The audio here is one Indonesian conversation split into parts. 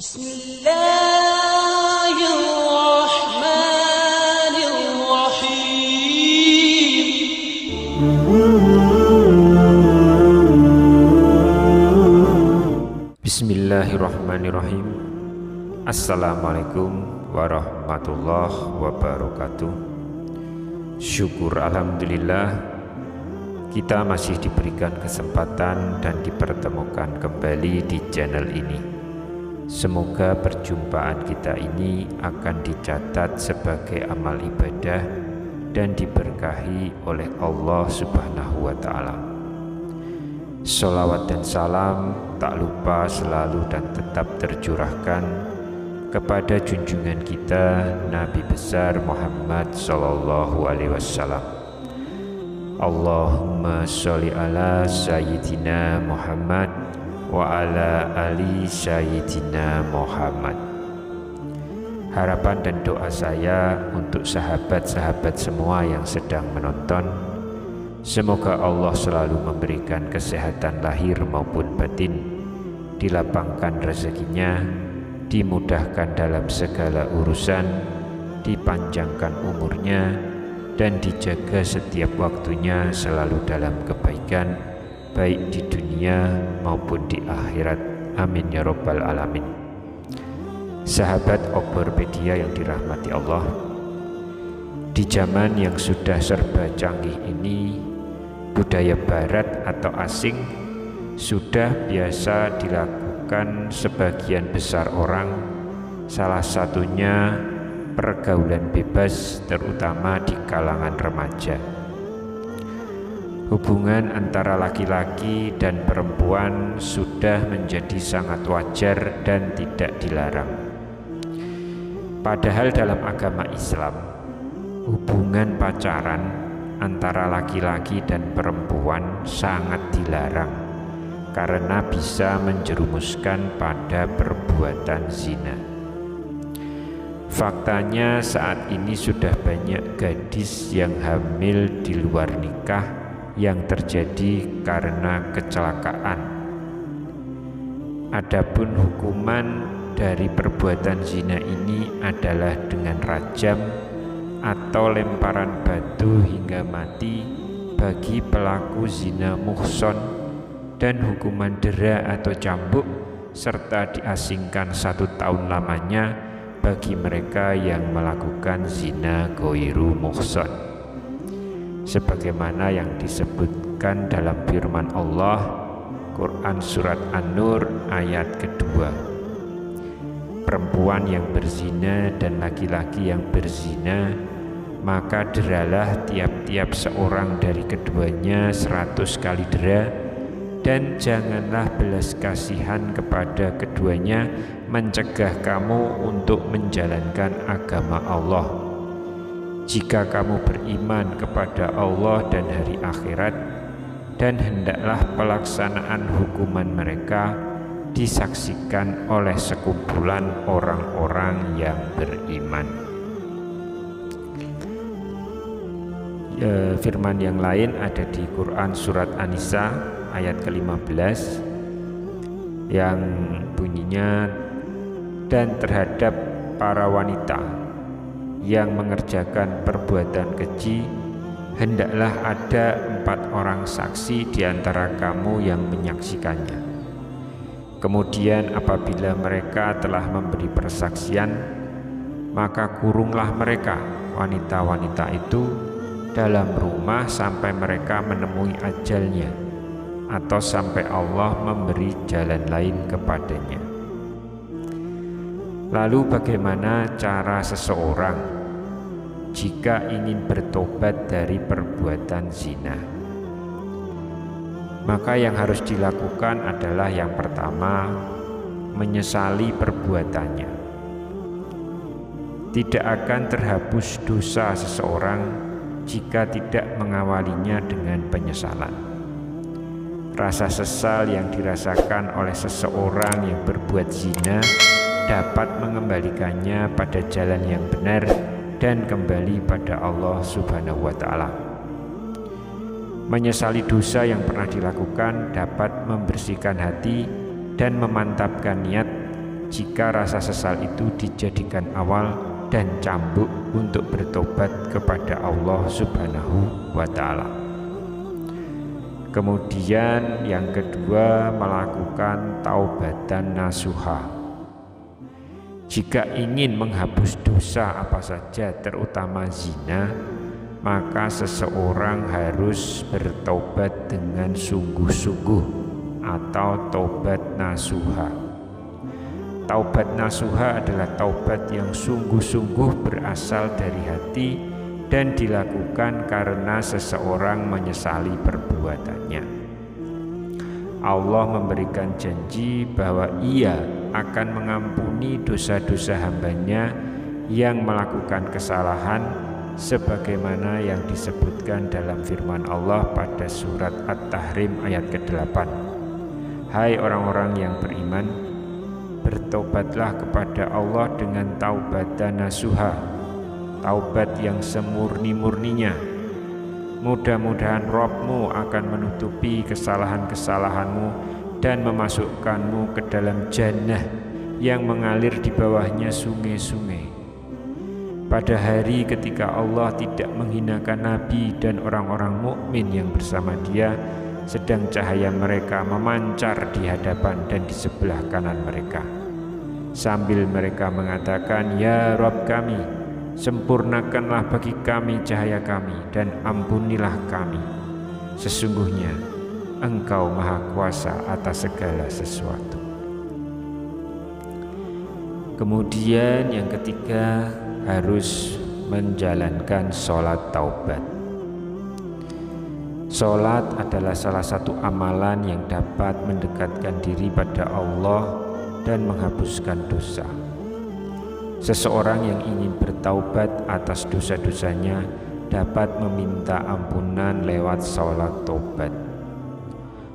Bismillahirrahmanirrahim. Assalamualaikum warahmatullahi wabarakatuh. Syukur alhamdulillah kita masih diberikan kesempatan dan dipertemukan kembali di channel ini. Semoga perjumpaan kita ini akan dicatat sebagai amal ibadah dan diberkahi oleh Allah Subhanahu wa Ta'ala. Sholawat dan salam tak lupa selalu dan tetap tercurahkan kepada junjungan kita Nabi besar Muhammad sallallahu alaihi wasallam. Allahumma sholli ala sayyidina Muhammad wa ala ali sayyidina Muhammad. Harapan dan doa saya untuk sahabat-sahabat semua yang sedang menonton, semoga Allah selalu memberikan kesehatan lahir maupun batin, dilapangkan rezekinya, dimudahkan dalam segala urusan, dipanjangkan umurnya, dan dijaga setiap waktunya selalu dalam kebaikan, baik di dunia maupun di akhirat. Amin ya rabbal alamin. Sahabat Obropedia yang dirahmati Allah, di zaman yang sudah serba canggih ini, budaya barat atau asing sudah biasa dilakukan sebagian besar orang, salah satunya pergaulan bebas, terutama di kalangan remaja. Hubungan antara laki-laki dan perempuan sudah menjadi sangat wajar dan tidak dilarang. Padahal dalam agama Islam, hubungan pacaran antara laki-laki dan perempuan sangat dilarang karena bisa menjerumuskan pada perbuatan zina. Faktanya saat ini sudah banyak gadis yang hamil di luar nikah yang terjadi karena kecelakaan. Adapun hukuman dari perbuatan zina ini adalah dengan rajam atau lemparan batu hingga mati bagi pelaku zina muhson, dan hukuman dera atau cambuk serta diasingkan 1 tahun lamanya bagi mereka yang melakukan zina ghairu muhson, sebagaimana yang disebutkan dalam firman Allah Quran Surat An-Nur ayat kedua. Perempuan yang berzina dan laki-laki yang berzina, maka deralah tiap-tiap seorang dari keduanya 100 kali dera, dan janganlah belas kasihan kepada keduanya mencegah kamu untuk menjalankan agama Allah. Jika kamu beriman kepada Allah dan hari akhirat, dan hendaklah pelaksanaan hukuman mereka disaksikan oleh sekumpulan orang-orang yang beriman. Firman yang lain ada di Quran Surat An-Nisa ayat ke-15 yang bunyinya, dan terhadap para wanita yang mengerjakan perbuatan keji, hendaklah ada 4 orang saksi di antara kamu yang menyaksikannya. Kemudian apabila mereka telah memberi persaksian, maka kurunglah mereka, wanita-wanita itu, dalam rumah sampai mereka menemui ajalnya, atau sampai Allah memberi jalan lain kepadanya. Lalu bagaimana cara seseorang jika ingin bertobat dari perbuatan zina? Maka yang harus dilakukan adalah yang pertama, menyesali perbuatannya. Tidak akan terhapus dosa seseorang jika tidak mengawalinya dengan penyesalan. Rasa sesal yang dirasakan oleh seseorang yang berbuat zina dapat mengembalikannya pada jalan yang benar dan kembali pada Allah Subhanahu wa Ta'ala. Menyesali dosa yang pernah dilakukan dapat membersihkan hati dan memantapkan niat jika rasa sesal itu dijadikan awal dan cambuk untuk bertobat kepada Allah Subhanahu wa Ta'ala. Kemudian yang kedua, melakukan taubatan nasuha. Jika ingin menghapus dosa apa saja, terutama zina, maka seseorang harus bertobat dengan sungguh-sungguh atau taubat nasuha. Taubat nasuha adalah taubat yang sungguh-sungguh berasal dari hati dan dilakukan karena seseorang menyesali perbuatannya. Allah memberikan janji bahwa Ia akan mengampuni dosa-dosa hambanya yang melakukan kesalahan sebagaimana yang disebutkan dalam firman Allah pada surat At-Tahrim ayat ke-8. Hai orang-orang yang beriman, bertobatlah kepada Allah dengan taubatan nasuha, taubat yang semurni-murninya. Mudah-mudahan Rabb-Mu akan menutupi kesalahan-kesalahanmu dan memasukkanmu ke dalam jannah yang mengalir di bawahnya sungai-sungai. Pada hari ketika Allah tidak menghinakan Nabi dan orang-orang mukmin yang bersama Dia, sedang cahaya mereka memancar di hadapan dan di sebelah kanan mereka, sambil mereka mengatakan, Ya Rabb kami, sempurnakanlah bagi kami cahaya kami dan ampunilah kami. Sesungguhnya Engkau Maha Kuasa atas segala sesuatu. Kemudian yang ketiga, harus menjalankan sholat taubat. Sholat adalah salah satu amalan yang dapat mendekatkan diri pada Allah dan menghapuskan dosa. Seseorang yang ingin bertaubat atas dosa-dosanya dapat meminta ampunan lewat sholat taubat.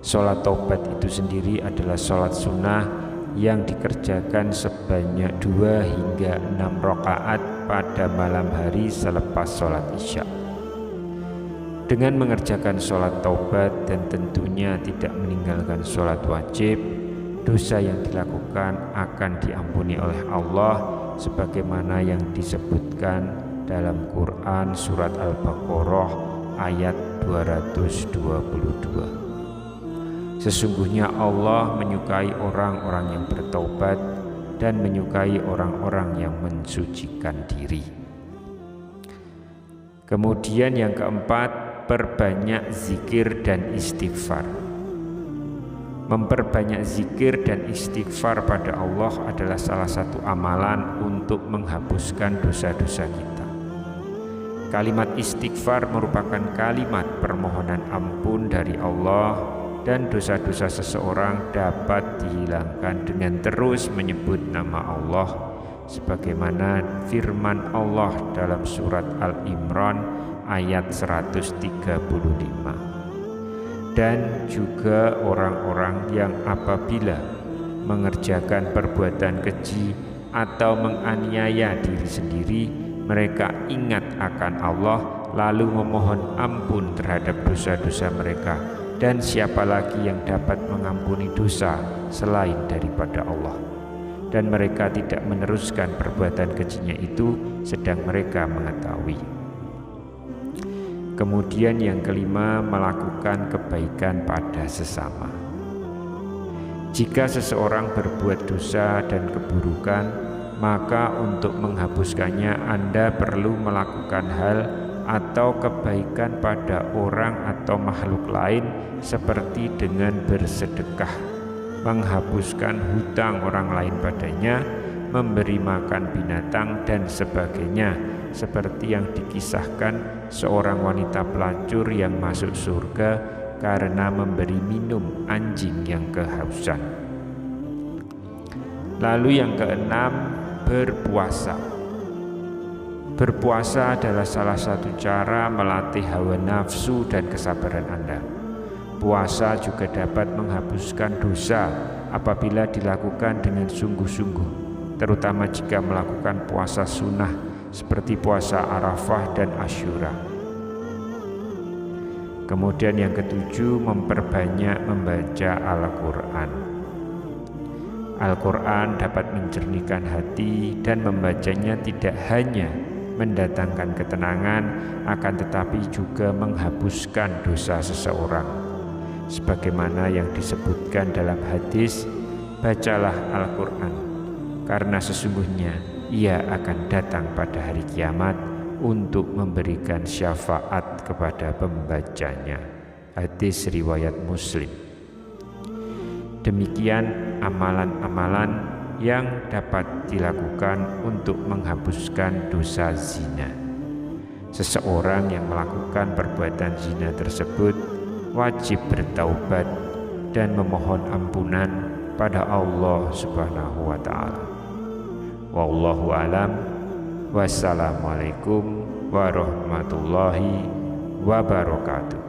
Sholat taubat itu sendiri adalah sholat sunnah yang dikerjakan sebanyak 2 hingga 6 rakaat pada malam hari selepas sholat isya. Dengan mengerjakan sholat taubat dan tentunya tidak meninggalkan sholat wajib, dosa yang dilakukan akan diampuni oleh Allah sebagaimana yang disebutkan dalam Quran surat Al-Baqarah ayat 222. Sesungguhnya Allah menyukai orang-orang yang bertaubat dan menyukai orang-orang yang mensucikan diri. Kemudian yang keempat, perbanyak zikir dan istighfar. Memperbanyak zikir dan istighfar pada Allah adalah salah satu amalan untuk menghapuskan dosa-dosa kita. Kalimat istighfar merupakan kalimat permohonan ampun dari Allah, dan dosa-dosa seseorang dapat dihilangkan dengan terus menyebut nama Allah sebagaimana firman Allah dalam surat Al-Imran ayat 135. Dan juga orang-orang yang apabila mengerjakan perbuatan keji atau menganiaya diri sendiri, mereka ingat akan Allah lalu memohon ampun terhadap dosa-dosa mereka. Dan siapa lagi yang dapat mengampuni dosa selain daripada Allah? Dan mereka tidak meneruskan perbuatan kejinya itu sedang mereka mengetahui. Kemudian yang kelima, melakukan kebaikan pada sesama. Jika seseorang berbuat dosa dan keburukan, maka untuk menghapuskannya Anda perlu melakukan hal atau kebaikan pada orang atau makhluk lain seperti dengan bersedekah, menghapuskan hutang orang lain padanya, memberi makan binatang dan sebagainya, seperti yang dikisahkan seorang wanita pelacur yang masuk surga karena memberi minum anjing yang kehausan. Lalu yang keenam, berpuasa. Berpuasa adalah salah satu cara melatih hawa nafsu dan kesabaran Anda. Puasa juga dapat menghapuskan dosa apabila dilakukan dengan sungguh-sungguh, terutama jika melakukan puasa sunnah seperti puasa Arafah dan Asyura. Kemudian yang ketujuh, memperbanyak membaca Al-Quran. Al-Quran dapat menjernihkan hati dan membacanya tidak hanya mendatangkan ketenangan, akan tetapi juga menghapuskan dosa seseorang. Sebagaimana yang disebutkan dalam hadis, bacalah Al-Quran, karena sesungguhnya ia akan datang pada hari kiamat untuk memberikan syafaat kepada pembacanya. Hadis riwayat Muslim. Demikian amalan-amalan yang dapat dilakukan untuk menghapuskan dosa zina. Seseorang yang melakukan perbuatan zina tersebut wajib bertaubat dan memohon ampunan pada Allah Subhanahu wa taala. Wallahu alam. Wassalamualaikum warahmatullahi wabarakatuh.